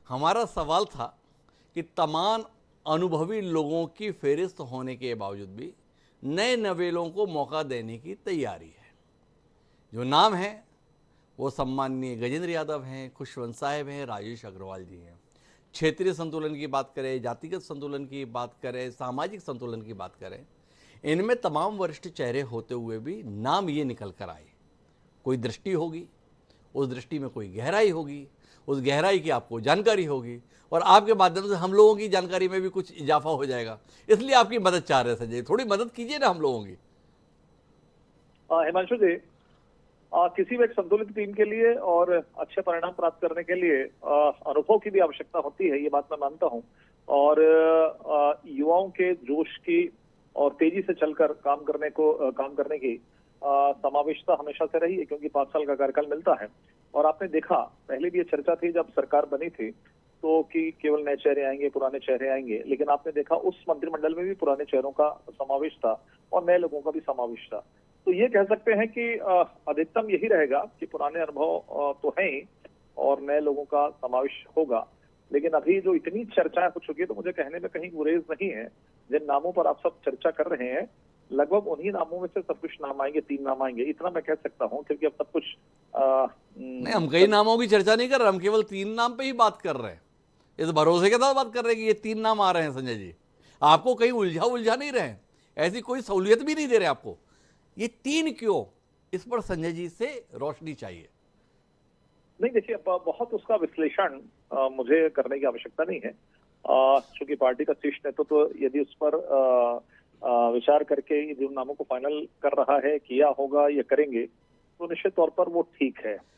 हमारा सवाल था कि तमाम अनुभवी लोगों की फेरिस्त होने के बावजूद भी नए नवेलों को मौका देने की तैयारी है। जो नाम है वो सम्माननीय गजेंद्र यादव हैं, खुशवंत साहब हैं, राजेश अग्रवाल जी हैं। क्षेत्रीय संतुलन की बात करें, जातिगत संतुलन की बात करें, सामाजिक संतुलन की बात करें, इनमें तमाम वरिष्ठ चेहरे होते हुए भी नाम ये निकल कर आए। कोई दृष्टि होगी, उस दृष्टि में कोई गहराई होगी, उस गहराई की आपको जानकारी होगी और आपके माध्यम से हम लोगों की जानकारी में भी कुछ इजाफा हो जाएगा। इसलिए आपकी मदद चाह रहे हैं संजय, थोड़ी मदद कीजिए ना हम लोगों की। हिमांशु जी, किसी भी एक संतुलित टीम के लिए और अच्छे परिणाम प्राप्त करने के लिए अनुभव की भी आवश्यकता होती है, ये बात मैं मानता हूँ। और युवाओं के जोश की और तेजी से चलकर काम करने की समावेशता हमेशा से रही है, क्योंकि 5 साल का कार्यकाल मिलता है। और आपने देखा, पहले भी ये चर्चा थी जब सरकार बनी थी तो कि केवल नए चेहरे आएंगे, पुराने चेहरे आएंगे, लेकिन आपने देखा उस मंत्रिमंडल में भी पुराने चेहरों का समावेश था और नए लोगों का भी समावेश था। तो ये कह सकते हैं कि अधिकतम यही रहेगा कि पुराने अनुभव तो हैं ही और नए लोगों का समावेश होगा। लेकिन अभी जो इतनी चर्चाएं हो चुकी है, तो मुझे कहने में कहीं गुरेज नहीं है। जिन नामों पर आप सब चर्चा कर रहे हैं, लगभग उन्हीं नामों में से सब कुछ नाम आएंगे, 3 नाम आएंगे, इतना मैं कह सकता हूँ, क्योंकि अब सब कुछ नहीं, हम कई नामों की चर्चा नहीं कर रहे, हम केवल 3 नाम पे ही बात कर रहे हैं। इस भरोसे के साथ बात कर रहे हैं कि ये 3 नाम आ रहे हैं संजय जी। आपको कहीं उलझा नहीं रहे हैं, ऐसी कोई सहूलियत भी नहीं दे रहे आपको। ये 3 क्यों, इस पर संजय जी से रोशनी चाहिए। नहीं, देखिए, बहुत उसका विश्लेषण मुझे करने की आवश्यकता नहीं है। चूंकि पार्टी का शीर्ष नेतृत्व तो यदि उस पर विचार करके जिन नामों को फाइनल कर रहा है, किया होगा या करेंगे, तो निश्चित तौर पर वो ठीक है।